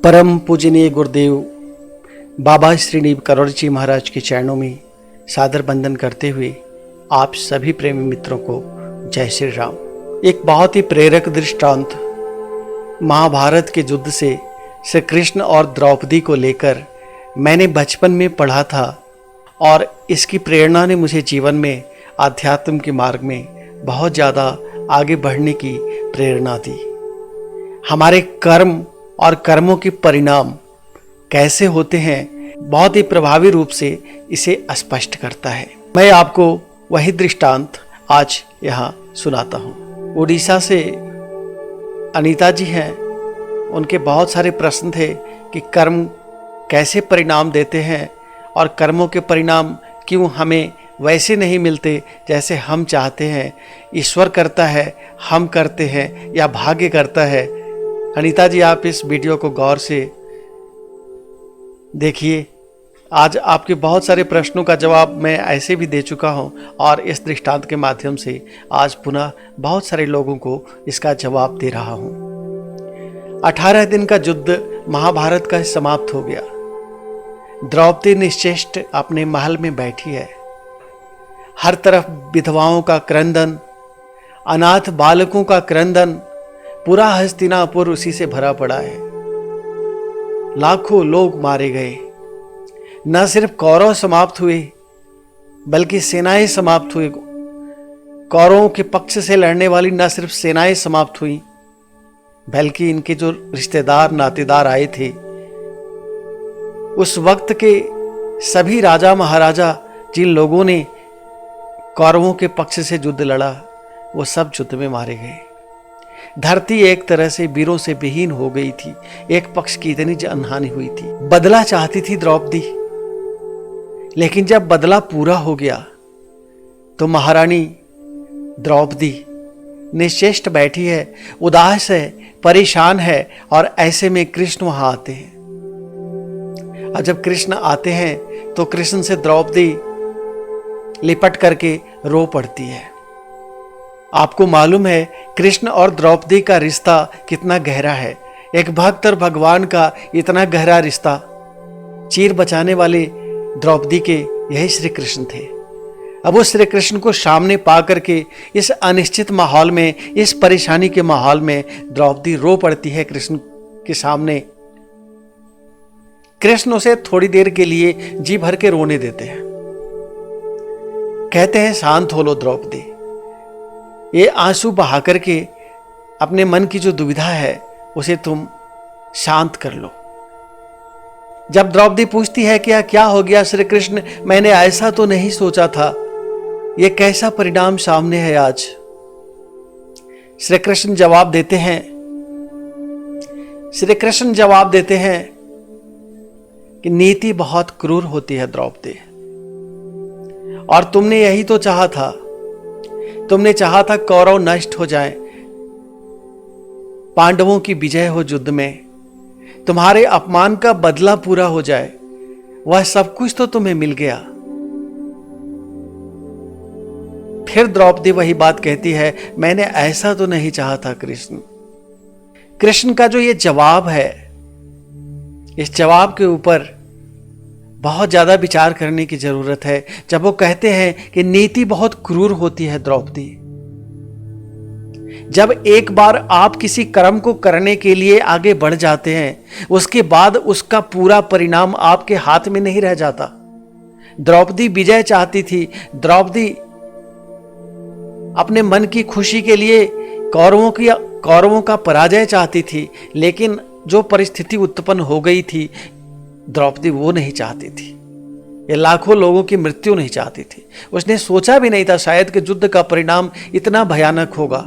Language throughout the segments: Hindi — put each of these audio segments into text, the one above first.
परम पूजनीय गुरुदेव बाबा श्री नीव करोड़ जी महाराज के चरणों में सादर वंदन करते हुए आप सभी प्रेमी मित्रों को जय श्री राम। एक बहुत ही प्रेरक दृष्टांत महाभारत के युद्ध से श्री कृष्ण और द्रौपदी को लेकर मैंने बचपन में पढ़ा था और इसकी प्रेरणा ने मुझे जीवन में आध्यात्म के मार्ग में बहुत ज़्यादा आगे बढ़ने की प्रेरणा दी। हमारे कर्म और कर्मों के परिणाम कैसे होते हैं बहुत ही प्रभावी रूप से इसे स्पष्ट करता है। मैं आपको वही दृष्टांत आज यहाँ सुनाता हूँ। उड़ीसा से अनीता जी हैं, उनके बहुत सारे प्रश्न थे कि कर्म कैसे परिणाम देते हैं और कर्मों के परिणाम क्यों हमें वैसे नहीं मिलते जैसे हम चाहते हैं। ईश्वर करता है, हम करते हैं या भाग्य करता है। अनीता जी, आप इस वीडियो को गौर से देखिए। आज आपके बहुत सारे प्रश्नों का जवाब मैं ऐसे भी दे चुका हूं और इस दृष्टांत के माध्यम से आज पुनः बहुत सारे लोगों को इसका जवाब दे रहा हूं। 18 दिन का युद्ध महाभारत का समाप्त हो गया। द्रौपदी निश्चेष्ट अपने महल में बैठी है। हर तरफ विधवाओं का क्रंदन, अनाथ बालकों का क्रंदन, पूरा हस्तिनापुर उसी से भरा पड़ा है। लाखों लोग मारे गए। न सिर्फ कौरव समाप्त हुए बल्कि सेनाएं समाप्त हुई। कौरवों के पक्ष से लड़ने वाली न सिर्फ सेनाएं समाप्त हुई बल्कि इनके जो रिश्तेदार नातेदार आए थे, उस वक्त के सभी राजा महाराजा जिन लोगों ने कौरवों के पक्ष से युद्ध लड़ा, वो सब युद्ध में मारे गए। धरती एक तरह से वीरों से विहीन हो गई थी। एक पक्ष की इतनी जनहानि हुई थी। बदला चाहती थी द्रौपदी, लेकिन जब बदला पूरा हो गया तो महारानी द्रौपदी निश्चेष्ट बैठी है, उदास है, परेशान है और ऐसे में कृष्ण वहां आते हैं। और जब कृष्ण आते हैं तो कृष्ण से द्रौपदी लिपट करके रो पड़ती है। आपको मालूम है कृष्ण और द्रौपदी का रिश्ता कितना गहरा है। एक भक्त और भगवान का इतना गहरा रिश्ता। चीर बचाने वाले द्रौपदी के यही श्री कृष्ण थे। अब उस श्री कृष्ण को सामने पा करके इस अनिश्चित माहौल में, इस परेशानी के माहौल में द्रौपदी रो पड़ती है कृष्ण के सामने। कृष्ण उसे थोड़ी देर के लिए जी भर के रोने देते हैं। कहते हैं शांत हो लो द्रौपदी, ये आंसू बहा करके अपने मन की जो दुविधा है उसे तुम शांत कर लो। जब द्रौपदी पूछती है कि क्या हो गया श्री कृष्ण, मैंने ऐसा तो नहीं सोचा था, ये कैसा परिणाम सामने है आज। श्री कृष्ण जवाब देते हैं कि नीति बहुत क्रूर होती है द्रौपदी, और तुमने यही तो चाहा था। तुमने चाहा था कौरव नष्ट हो जाए, पांडवों की विजय हो युद्ध में, तुम्हारे अपमान का बदला पूरा हो जाए। वह सब कुछ तो तुम्हें मिल गया। फिर द्रौपदी वही बात कहती है, मैंने ऐसा तो नहीं चाहा था कृष्ण। कृष्ण का जो ये जवाब है, इस जवाब के ऊपर बहुत ज्यादा विचार करने की जरूरत है। जब वो कहते हैं कि नीति बहुत क्रूर होती है द्रौपदी, जब एक बार आप किसी कर्म को करने के लिए आगे बढ़ जाते हैं, उसके बाद उसका पूरा परिणाम आपके हाथ में नहीं रह जाता। द्रौपदी विजय चाहती थी। द्रौपदी अपने मन की खुशी के लिए कौरवों का पराजय चाहती थी, लेकिन जो परिस्थिति उत्पन्न हो गई थी द्रौपदी वो नहीं चाहती थी। ये लाखों लोगों की मृत्यु नहीं चाहती थी। उसने सोचा भी नहीं था शायद कि युद्ध का परिणाम इतना भयानक होगा।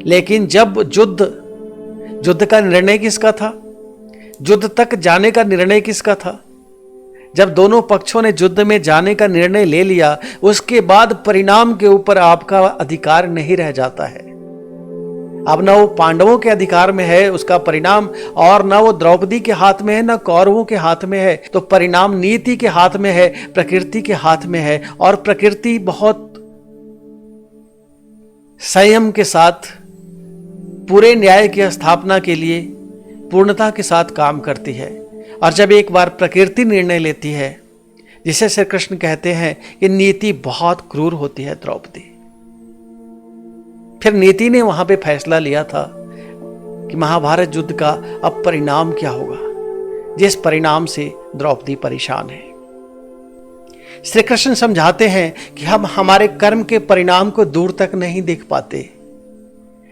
लेकिन जब युद्ध का निर्णय किसका था? युद्ध तक जाने का निर्णय किसका था? जब दोनों पक्षों ने युद्ध में जाने का निर्णय ले लिया, उसके बाद परिणाम के ऊपर आपका अधिकार नहीं रह जाता है। अब न वो पांडवों के अधिकार में है उसका परिणाम, और न वो द्रौपदी के हाथ में है, न कौरवों के हाथ में है। तो परिणाम नीति के हाथ में है, प्रकृति के हाथ में है। और प्रकृति बहुत संयम के साथ पूरे न्याय की स्थापना के लिए पूर्णता के साथ काम करती है। और जब एक बार प्रकृति निर्णय लेती है, जिसे श्री कृष्ण कहते हैं कि नीति बहुत क्रूर होती है द्रौपदी, फिर नीति ने वहां पे फैसला लिया था कि महाभारत युद्ध का अब परिणाम क्या होगा, जिस परिणाम से द्रौपदी परेशान है। श्री कृष्ण समझाते हैं कि हम हमारे कर्म के परिणाम को दूर तक नहीं देख पाते।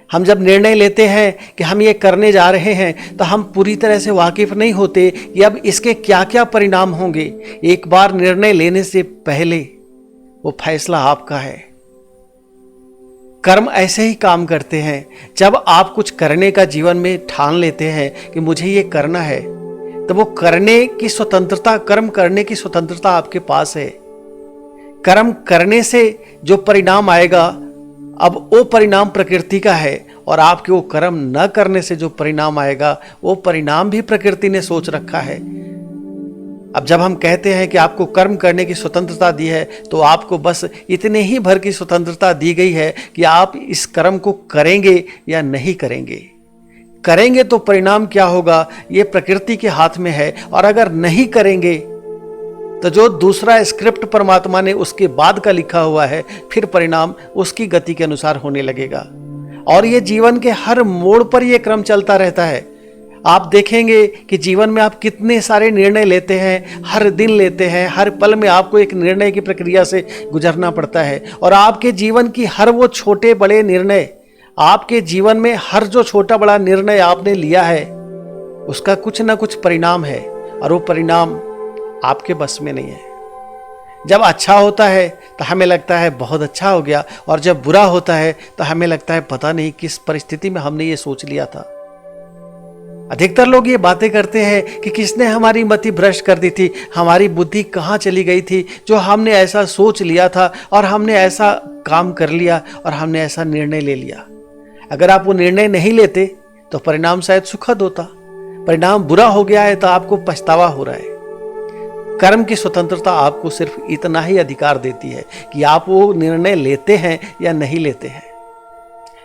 हम जब निर्णय लेते हैं कि हम ये करने जा रहे हैं तो हम पूरी तरह से वाकिफ नहीं होते कि अब इसके क्या क्या परिणाम होंगे। एक बार निर्णय लेने से पहले वो फैसला आपका है। कर्म ऐसे ही काम करते हैं। जब आप कुछ करने का जीवन में ठान लेते हैं कि मुझे ये करना है, तो वो करने की स्वतंत्रता, कर्म करने की स्वतंत्रता आपके पास है। कर्म करने से जो परिणाम आएगा, अब वो परिणाम प्रकृति का है, और आपके वो कर्म न करने से जो परिणाम आएगा, वो परिणाम भी प्रकृति ने सोच रखा है। अब जब हम कहते हैं कि आपको कर्म करने की स्वतंत्रता दी है, तो आपको बस इतने ही भर की स्वतंत्रता दी गई है कि आप इस कर्म को करेंगे या नहीं करेंगे। करेंगे तो परिणाम क्या होगा, ये प्रकृति के हाथ में है, और अगर नहीं करेंगे तो जो दूसरा स्क्रिप्ट परमात्मा ने उसके बाद का लिखा हुआ है, फिर परिणाम उसकी गति के अनुसार होने लगेगा। और ये जीवन के हर मोड़ पर यह क्रम चलता रहता है। आप देखेंगे कि जीवन में आप कितने सारे निर्णय लेते हैं, हर दिन लेते हैं, हर पल में आपको एक निर्णय की प्रक्रिया से गुजरना पड़ता है। और आपके जीवन की हर वो छोटे बड़े निर्णय, आपके जीवन में हर जो छोटा बड़ा निर्णय आपने लिया है, उसका कुछ ना कुछ परिणाम है, और वो परिणाम आपके बस में नहीं है। जब अच्छा होता है तो हमें लगता है बहुत अच्छा हो गया, और जब बुरा होता है तो हमें लगता है पता नहीं किस परिस्थिति में हमने ये सोच लिया था। अधिकतर लोग ये बातें करते हैं कि किसने हमारी मति भ्रष्ट कर दी थी, हमारी बुद्धि कहाँ चली गई थी, जो हमने ऐसा सोच लिया था और हमने ऐसा काम कर लिया और हमने ऐसा निर्णय ले लिया। अगर आप वो निर्णय नहीं लेते तो परिणाम शायद सुखद होता। परिणाम बुरा हो गया है तो आपको पछतावा हो रहा है। कर्म की स्वतंत्रता आपको सिर्फ इतना ही अधिकार देती है कि आप वो निर्णय लेते हैं या नहीं लेते हैं।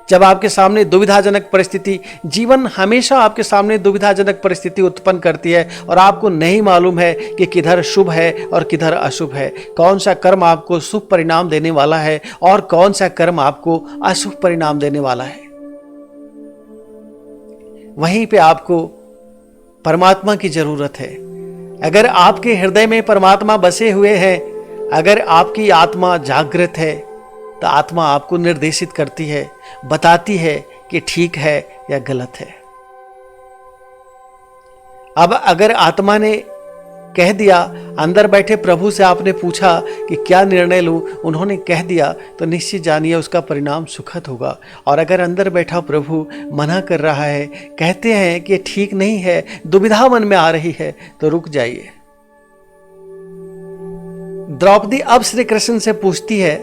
जब आपके सामने दुविधाजनक परिस्थिति, जीवन हमेशा आपके सामने दुविधाजनक परिस्थिति उत्पन्न करती है, और आपको नहीं मालूम है कि किधर शुभ है और किधर अशुभ है, कौन सा कर्म आपको शुभ परिणाम देने वाला है और कौन सा कर्म आपको अशुभ परिणाम देने वाला है, वहीं पे आपको परमात्मा की जरूरत है। अगर आपके हृदय में परमात्मा बसे हुए हैं, अगर आपकी आत्मा जागृत है, तो आत्मा आपको निर्देशित करती है, बताती है कि ठीक है या गलत है। अब अगर आत्मा ने कह दिया, अंदर बैठे प्रभु से आपने पूछा कि क्या निर्णय लूं, उन्होंने कह दिया, तो निश्चित जानिए उसका परिणाम सुखद होगा। और अगर अंदर बैठा प्रभु मना कर रहा है, कहते हैं कि ठीक नहीं है, दुविधा मन में आ रही है, तो रुक जाइए। द्रौपदी अब श्री कृष्ण से पूछती है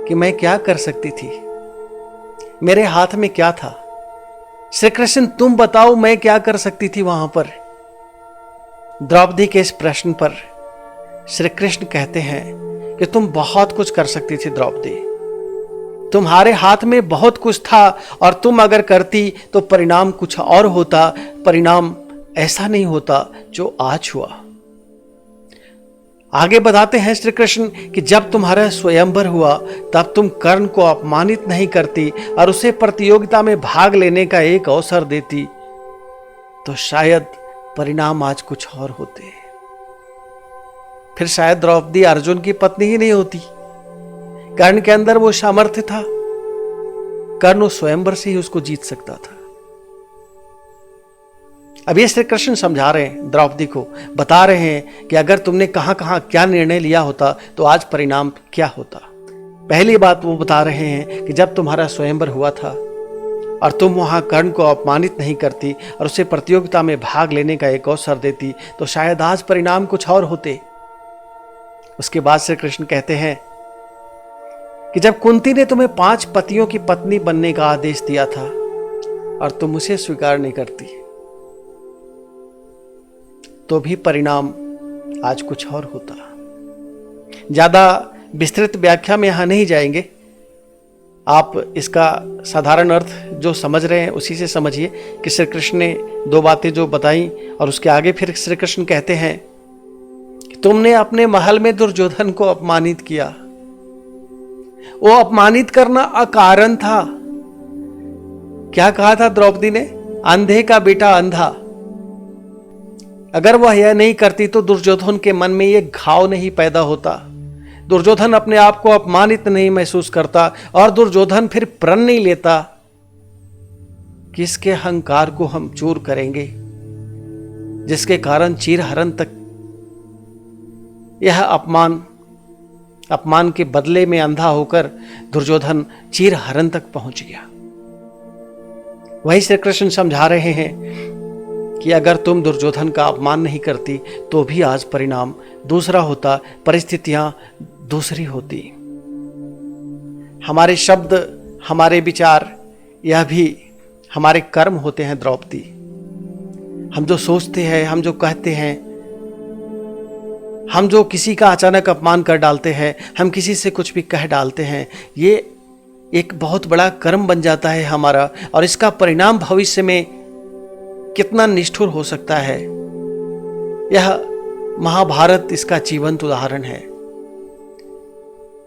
कि मैं क्या कर सकती थी, मेरे हाथ में क्या था। श्री कृष्ण तुम बताओ मैं क्या कर सकती थी वहां पर। द्रौपदी के इस प्रश्न पर श्री कृष्ण कहते हैं कि तुम बहुत कुछ कर सकती थी द्रौपदी, तुम्हारे हाथ में बहुत कुछ था, और तुम अगर करती तो परिणाम कुछ और होता, परिणाम ऐसा नहीं होता जो आज हुआ। आगे बताते हैं श्री कृष्ण कि जब तुम्हारा स्वयंवर हुआ तब तुम कर्ण को अपमानित नहीं करती और उसे प्रतियोगिता में भाग लेने का एक अवसर देती, तो शायद परिणाम आज कुछ और होते। फिर शायद द्रौपदी अर्जुन की पत्नी ही नहीं होती। कर्ण के अंदर वो सामर्थ्य था, कर्ण उस स्वयंवर से ही उसको जीत सकता था। अब ये श्री कृष्ण समझा रहे हैं, द्रौपदी को बता रहे हैं कि अगर तुमने कहां कहां क्या निर्णय लिया होता तो आज परिणाम क्या होता। पहली बात वो बता रहे हैं कि जब तुम्हारा स्वयंवर हुआ था और तुम वहां कर्ण को अपमानित नहीं करती और उसे प्रतियोगिता में भाग लेने का एक अवसर देती, तो शायद आज परिणाम कुछ और होते। उसके बाद श्री कृष्ण कहते हैं कि जब कुंती ने तुम्हें 5 पतियों की पत्नी बनने का आदेश दिया था और तुम उसे स्वीकार नहीं करती, तो भी परिणाम आज कुछ और होता। ज्यादा विस्तृत व्याख्या में यहां नहीं जाएंगे, आप इसका साधारण अर्थ जो समझ रहे हैं उसी से समझिए कि श्री कृष्ण ने दो बातें जो बताई और उसके आगे फिर श्री कृष्ण कहते हैं कि तुमने अपने महल में दुर्योधन को अपमानित किया। वो अपमानित करना अकारण था। क्या कहा था द्रौपदी ने? अंधे का बेटा अंधा। अगर वह यह नहीं करती तो दुर्योधन के मन में यह घाव नहीं पैदा होता। दुर्योधन अपने आप को अपमानित नहीं महसूस करता और दुर्योधन फिर प्रण नहीं लेता कि इसके अहंकार को हम चूर करेंगे, जिसके कारण चीरहरण तक यह अपमान के बदले में अंधा होकर दुर्योधन चीरहरण तक पहुंच गया। वही श्री कृष्ण समझा रहे हैं कि अगर तुम दुर्योधन का अपमान नहीं करती तो भी आज परिणाम दूसरा होता, परिस्थितियां दूसरी होती। हमारे शब्द, हमारे विचार, यह भी हमारे कर्म होते हैं द्रौपदी। हम जो सोचते हैं, हम जो कहते हैं, हम जो किसी का अचानक अपमान कर डालते हैं, हम किसी से कुछ भी कह डालते हैं, ये एक बहुत बड़ा कर्म बन जाता है हमारा, और इसका परिणाम भविष्य में कितना निष्ठुर हो सकता है। यह महाभारत इसका जीवंत उदाहरण है।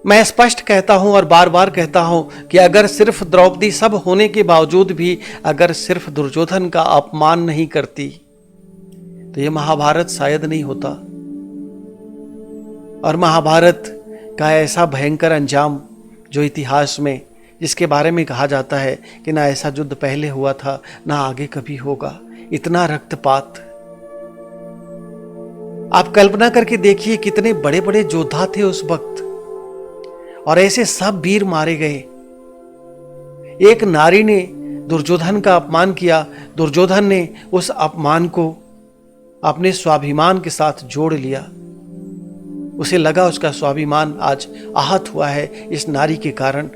मैं स्पष्ट कहता हूं और बार बार कहता हूं कि अगर सिर्फ द्रौपदी सब होने के बावजूद भी अगर सिर्फ दुर्योधन का अपमान नहीं करती तो यह महाभारत शायद नहीं होता। और महाभारत का ऐसा भयंकर अंजाम जो इतिहास में, जिसके बारे में कहा जाता है कि ना ऐसा युद्ध पहले हुआ था ना आगे कभी होगा, इतना रक्तपात। आप कल्पना करके देखिए कितने बड़े बड़े योद्धा थे उस वक्त, और ऐसे सब वीर मारे गए। एक नारी ने दुर्योधन का अपमान किया, दुर्योधन ने उस अपमान को अपने स्वाभिमान के साथ जोड़ लिया। उसे लगा उसका स्वाभिमान आज आहत हुआ है इस नारी के कारण,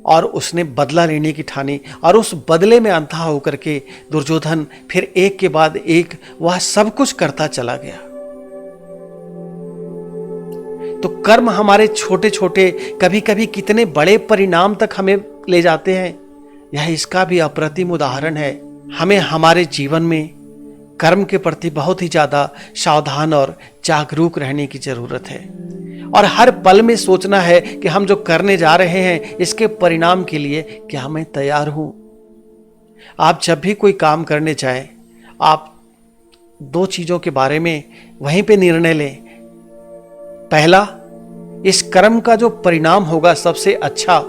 और उसने बदला लेने की ठानी, और उस बदले में अंधा होकर के दुर्योधन फिर एक के बाद एक वह सब कुछ करता चला गया। तो कर्म हमारे छोटे छोटे कभी कभी कितने बड़े परिणाम तक हमें ले जाते हैं, यह इसका भी अप्रतिम उदाहरण है। हमें हमारे जीवन में कर्म के प्रति बहुत ही ज्यादा सावधान और जागरूक रहने की जरूरत है, और हर पल में सोचना है कि हम जो करने जा रहे हैं इसके परिणाम के लिए क्या मैं तैयार हूं। आप जब भी कोई काम करने चाहें, आप दो चीजों के बारे में वहीं पे निर्णय लें। पहला, इस कर्म का जो परिणाम होगा सबसे अच्छा,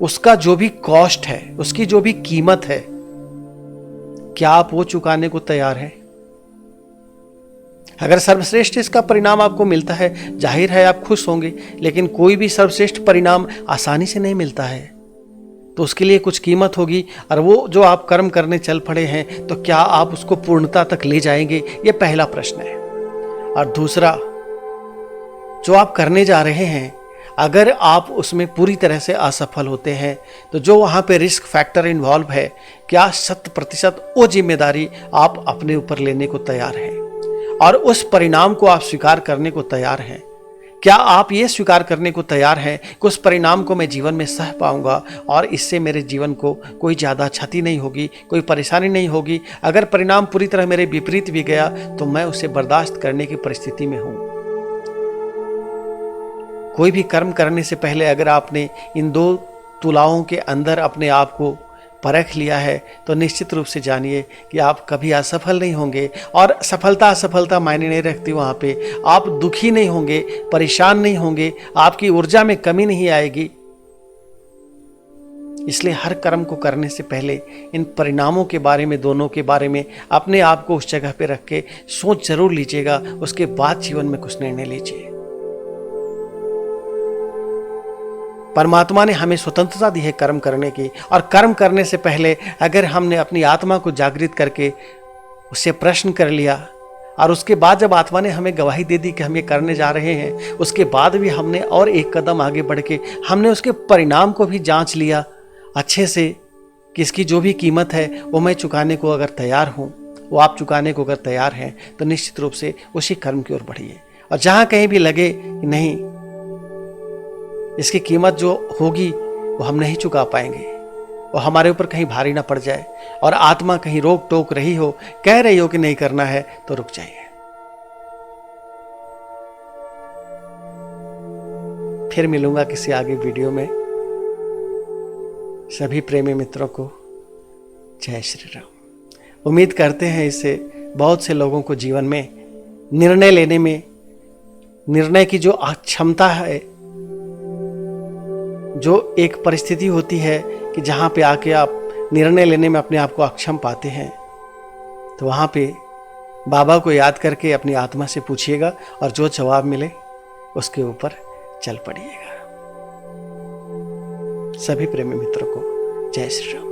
उसका जो भी कॉस्ट है, उसकी जो भी कीमत है, क्या आप वो चुकाने को तैयार हैं? अगर सर्वश्रेष्ठ इसका परिणाम आपको मिलता है, जाहिर है आप खुश होंगे, लेकिन कोई भी सर्वश्रेष्ठ परिणाम आसानी से नहीं मिलता है, तो उसके लिए कुछ कीमत होगी। और वो जो आप कर्म करने चल पड़े हैं, तो क्या आप उसको पूर्णता तक ले जाएंगे? ये पहला प्रश्न है। और दूसरा, जो आप करने जा रहे हैं, अगर आप उसमें पूरी तरह से असफल होते हैं, तो जो वहाँ पे रिस्क फैक्टर इन्वॉल्व है, क्या 100% वो जिम्मेदारी आप अपने ऊपर लेने को तैयार हैं, और उस परिणाम को आप स्वीकार करने को तैयार हैं? क्या आप ये स्वीकार करने को तैयार हैं कि उस परिणाम को मैं जीवन में सह पाऊंगा और इससे मेरे जीवन को कोई ज़्यादा क्षति नहीं होगी, कोई परेशानी नहीं होगी? अगर परिणाम पूरी तरह मेरे विपरीत भी गया तो मैं उसे बर्दाश्त करने की परिस्थिति में हूं। कोई भी कर्म करने से पहले अगर आपने इन दो तुलाओं के अंदर अपने आप को परख लिया है, तो निश्चित रूप से जानिए कि आप कभी असफल नहीं होंगे। और सफलता असफलता मायने नहीं रखती, वहाँ पे आप दुखी नहीं होंगे, परेशान नहीं होंगे, आपकी ऊर्जा में कमी नहीं आएगी। इसलिए हर कर्म को करने से पहले इन परिणामों के बारे में, दोनों के बारे में अपने आप को उस जगह पे रख के सोच जरूर लीजिएगा, उसके बाद जीवन में कुछ निर्णय लीजिए। परमात्मा ने हमें स्वतंत्रता दी है कर्म करने की, और कर्म करने से पहले अगर हमने अपनी आत्मा को जागृत करके उससे प्रश्न कर लिया, और उसके बाद जब आत्मा ने हमें गवाही दे दी कि हम ये करने जा रहे हैं, उसके बाद भी हमने और एक कदम आगे बढ़ के हमने उसके परिणाम को भी जांच लिया अच्छे से कि इसकी जो भी कीमत है वो मैं चुकाने को अगर तैयार हूँ, वो आप चुकाने को अगर तैयार हैं, तो निश्चित रूप से उसी कर्म की ओर बढ़िए। और जहां कहीं भी लगे कि नहीं, इसकी कीमत जो होगी वो हम नहीं चुका पाएंगे, वो हमारे ऊपर कहीं भारी ना पड़ जाए, और आत्मा कहीं रोक टोक रही हो, कह रही हो कि नहीं करना है, तो रुक जाइए। फिर मिलूंगा किसी आगे वीडियो में। सभी प्रेमी मित्रों को जय श्री राम। उम्मीद करते हैं इससे बहुत से लोगों को जीवन में निर्णय लेने में, निर्णय की जो क्षमता है, जो एक परिस्थिति होती है कि जहाँ पे आके आप निर्णय लेने में अपने आप को अक्षम पाते हैं, तो वहाँ पे बाबा को याद करके अपनी आत्मा से पूछिएगा और जो जवाब मिले उसके ऊपर चल पड़िएगा। सभी प्रेमी मित्रों को जय श्री राम।